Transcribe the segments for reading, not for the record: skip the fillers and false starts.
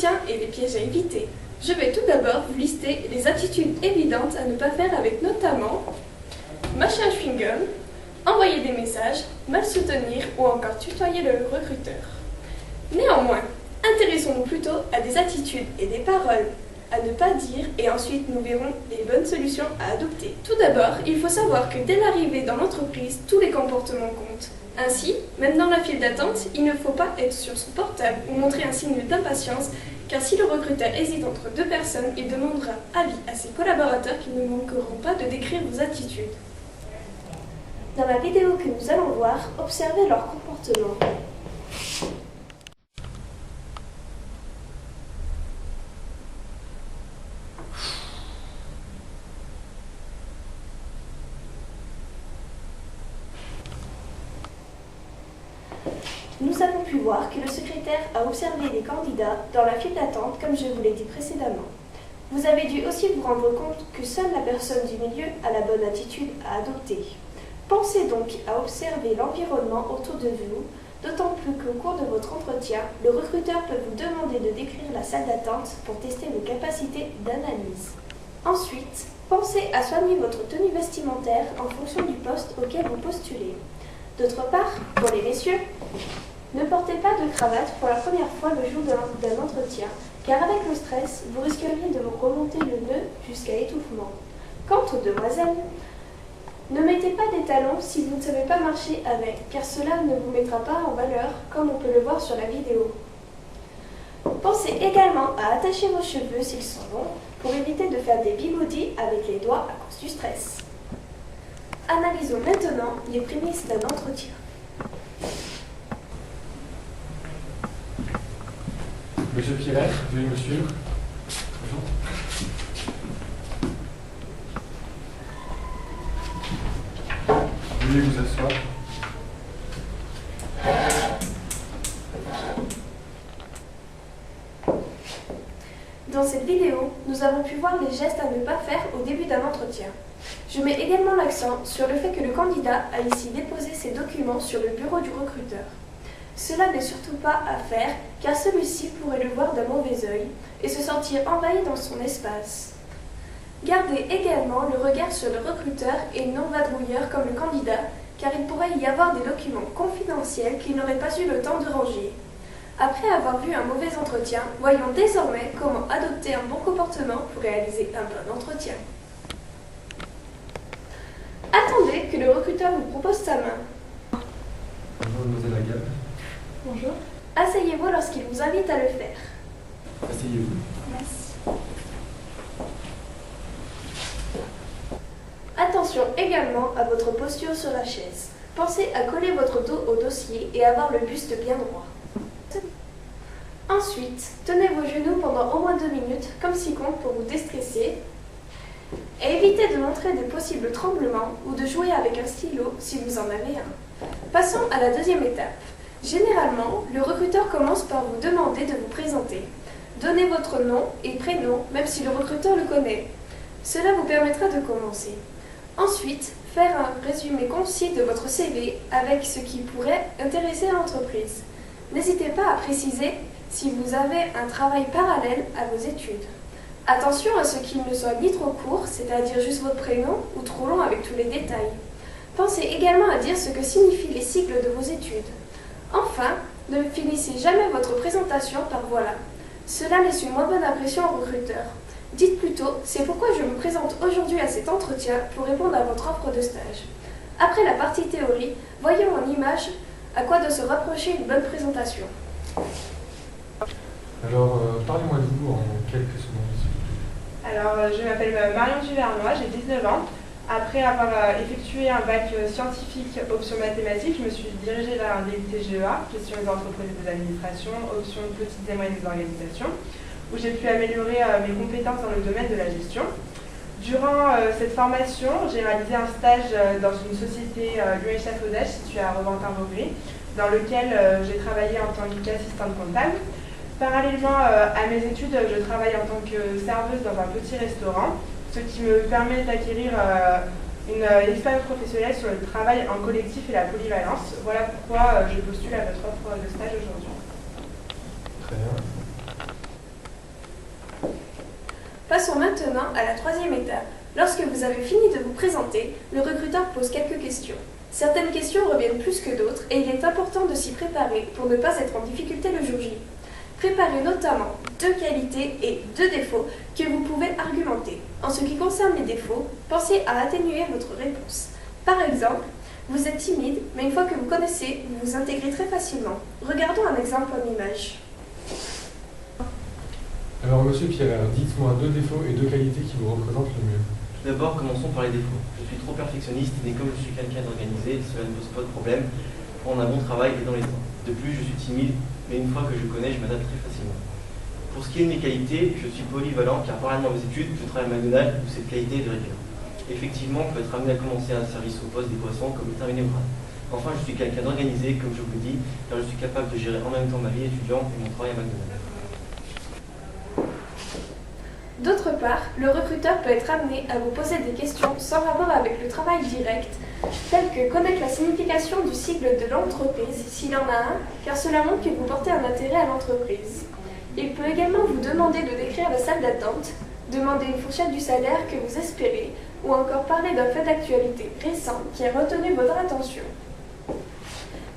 d'entretien et les pièges à éviter. Je vais tout d'abord vous lister les attitudes évidentes à ne pas faire avec notamment mâcher un chewing-gum, envoyer des messages, mal se tenir ou encore tutoyer le recruteur. Néanmoins, intéressons-nous plutôt à des attitudes et des paroles à ne pas dire et ensuite nous verrons les bonnes solutions à adopter. Tout d'abord, il faut savoir que dès l'arrivée dans l'entreprise, tous les comportements comptent. Ainsi, même dans la file d'attente, il ne faut pas être sur son portable ou montrer un signe d'impatience, car si le recruteur hésite entre deux personnes, il demandera avis à ses collaborateurs qui ne manqueront pas de décrire vos attitudes. Dans la vidéo que nous allons voir, observez leur comportement. Nous avons pu voir que le secrétaire a observé les candidats dans la file d'attente comme je vous l'ai dit précédemment. Vous avez dû aussi vous rendre compte que seule la personne du milieu a la bonne attitude à adopter. Pensez donc à observer l'environnement autour de vous, d'autant plus qu'au cours de votre entretien, le recruteur peut vous demander de décrire la salle d'attente pour tester vos capacités d'analyse. Ensuite, pensez à soigner votre tenue vestimentaire en fonction du poste auquel vous postulez. D'autre part, pour les messieurs, ne portez pas de cravate pour la première fois le jour d'un entretien, car avec le stress, vous risqueriez de vous remonter le nœud jusqu'à étouffement. Quant aux demoiselles, ne mettez pas des talons si vous ne savez pas marcher avec, car cela ne vous mettra pas en valeur comme on peut le voir sur la vidéo. Pensez également à attacher vos cheveux s'ils sont longs pour éviter de faire des bigoudis avec les doigts à cause du stress. Analysons maintenant les prémices d'un entretien. Monsieur Pierret, veuillez me suivre. Bonjour. Veuillez vous asseoir. Dans cette vidéo, nous avons pu voir les gestes à ne pas faire au début d'un entretien. Je mets également l'accent sur le fait que le candidat a ici déposé ses documents sur le bureau du recruteur. Cela n'est surtout pas à faire car celui-ci pourrait le voir d'un mauvais œil et se sentir envahi dans son espace. Gardez également le regard sur le recruteur et non vadrouilleur comme le candidat car il pourrait y avoir des documents confidentiels qu'il n'aurait pas eu le temps de ranger. Après avoir vu un mauvais entretien, voyons désormais comment adopter un bon comportement pour réaliser un bon entretien. Attendez que le recruteur vous propose sa main. Bonjour, mademoiselle Agave. Bonjour. Asseyez-vous lorsqu'il vous invite à le faire. Asseyez-vous. Merci. Attention également à votre posture sur la chaise. Pensez à coller votre dos au dossier et avoir le buste bien droit. Ensuite, tenez vos genoux pendant au moins 2 minutes, comme 6 comptes pour vous déstresser. Et évitez de montrer des possibles tremblements ou de jouer avec un stylo si vous en avez un. Passons à la deuxième étape. Généralement, le recruteur commence par vous demander de vous présenter. Donnez votre nom et prénom, même si le recruteur le connaît. Cela vous permettra de commencer. Ensuite, faire un résumé concis de votre CV avec ce qui pourrait intéresser l'entreprise. N'hésitez pas à préciser si vous avez un travail parallèle à vos études. Attention à ce qu'il ne soit ni trop court, c'est-à-dire juste votre prénom, ou trop long avec tous les détails. Pensez également à dire ce que signifient les cycles de vos études. Enfin, ne finissez jamais votre présentation par « voilà ». Cela laisse une moins bonne impression au recruteur. Dites plutôt « c'est pourquoi je me présente aujourd'hui à cet entretien pour répondre à votre offre de stage ». Après la partie théorie, voyons en image à quoi doit se rapprocher une bonne présentation. Alors, parlez-moi de vous en quelques secondes, s'il vous plaît. Alors, je m'appelle Marion Duvernois, j'ai 19 ans. Après avoir effectué un bac scientifique option mathématiques, je me suis dirigée vers un DUT GEA, gestion des entreprises et des administrations, option petites et moyennes organisations, où j'ai pu améliorer mes compétences dans le domaine de la gestion. Durant cette formation, j'ai réalisé un stage dans une société Lyon-Échafaudage située à Reventin-Vaugry, dans lequel j'ai travaillé en tant qu'assistante comptable. Parallèlement à mes études, je travaille en tant que serveuse dans un petit restaurant, ce qui me permet d'acquérir une expérience professionnelle sur le travail en collectif et la polyvalence. Voilà pourquoi je postule à votre offre de stage aujourd'hui. Très bien. Passons maintenant à la troisième étape. Lorsque vous avez fini de vous présenter, le recruteur pose quelques questions. Certaines questions reviennent plus que d'autres et il est important de s'y préparer pour ne pas être en difficulté le jour J. Préparez notamment 2 qualités et 2 défauts que vous pouvez argumenter. En ce qui concerne les défauts, pensez à atténuer votre réponse. Par exemple, vous êtes timide, mais une fois que vous connaissez, vous vous intégrez très facilement. Regardons un exemple en image. Alors, monsieur Pierre, dites-moi 2 défauts et 2 qualités qui vous représentent le mieux. Tout d'abord, commençons par les défauts. Je suis trop perfectionniste, mais comme je suis quelqu'un d'organisé, cela ne pose pas de problème pour un bon travail et dans les temps. De plus, je suis timide, mais une fois que je connais, je m'adapte très facilement. Pour ce qui est de mes qualités, je suis polyvalent car parallèlement à mes études, je travaille à McDonald's où cette qualité est de rigueur. Effectivement, on peut être amené à commencer un service au poste des poissons comme terminé au grade. Enfin, je suis quelqu'un d'organisé, comme je vous le dis, car je suis capable de gérer en même temps ma vie étudiante et mon travail à McDonald's. D'autre part, le recruteur peut être amené à vous poser des questions sans rapport avec le travail direct, telles que connaître la signification du sigle de l'entreprise, s'il en a un, car cela montre que vous portez un intérêt à l'entreprise. Il peut également vous demander de décrire la salle d'attente, demander une fourchette du salaire que vous espérez, ou encore parler d'un fait d'actualité récent qui a retenu votre attention.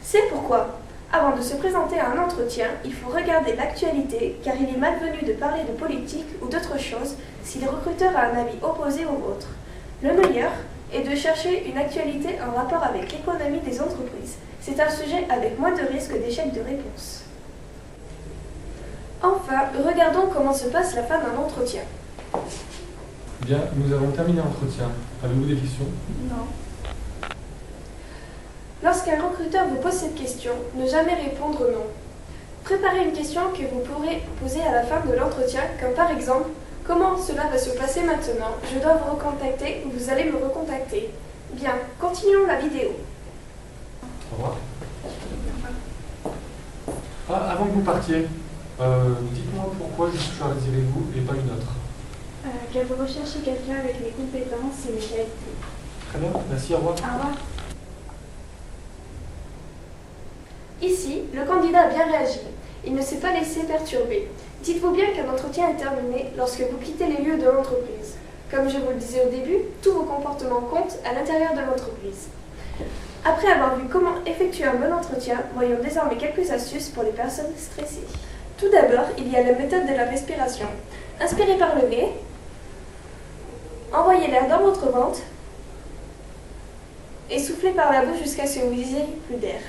C'est pourquoi, avant de se présenter à un entretien, il faut regarder l'actualité car il est malvenu de parler de politique ou d'autre chose si le recruteur a un avis opposé au vôtre. Le meilleur est de chercher une actualité en rapport avec l'économie des entreprises. C'est un sujet avec moins de risque d'échec de réponse. Enfin, regardons comment se passe la fin d'un entretien. Bien, nous avons terminé l'entretien. Avez-vous des questions? Non. Lorsqu'un recruteur vous pose cette question, ne jamais répondre non. Préparez une question que vous pourrez poser à la fin de l'entretien, comme par exemple « Comment cela va se passer maintenant? Je dois vous recontacter ou vous allez me recontacter ?» Bien, continuons la vidéo. Au revoir. Ah, avant que vous partiez, dites-moi pourquoi je choisirez-vous et pas une autre? Car vous recherchez quelqu'un avec mes compétences et mes qualités. Très bien, merci, au revoir. Au revoir. Ici, le candidat a bien réagi. Il ne s'est pas laissé perturber. Dites-vous bien qu'un entretien est terminé lorsque vous quittez les lieux de l'entreprise. Comme je vous le disais au début, tous vos comportements comptent à l'intérieur de l'entreprise. Après avoir vu comment effectuer un bon entretien, voyons désormais quelques astuces pour les personnes stressées. Tout d'abord, il y a la méthode de la respiration. Inspirez par le nez, envoyez l'air dans votre ventre et soufflez par la bouche jusqu'à ce que vous n'ayez plus d'air.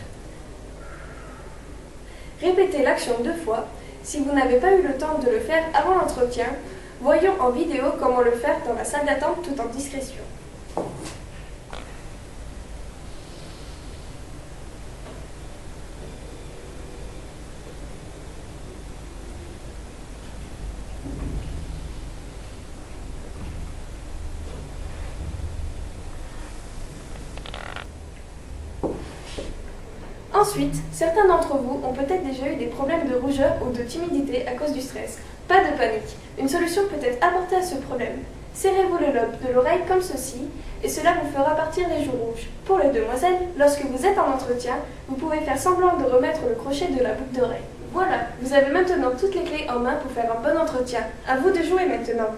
Répétez l'action 2 fois. Si vous n'avez pas eu le temps de le faire avant l'entretien, voyons en vidéo comment le faire dans la salle d'attente tout en discrétion. Ensuite, certains d'entre vous ont peut-être déjà eu des problèmes de rougeur ou de timidité à cause du stress. Pas de panique, une solution peut être apportée à ce problème. Serrez-vous le lobe de l'oreille comme ceci, et cela vous fera partir les joues rouges. Pour les demoiselles, lorsque vous êtes en entretien, vous pouvez faire semblant de remettre le crochet de la boucle d'oreille. Voilà, vous avez maintenant toutes les clés en main pour faire un bon entretien. À vous de jouer maintenant.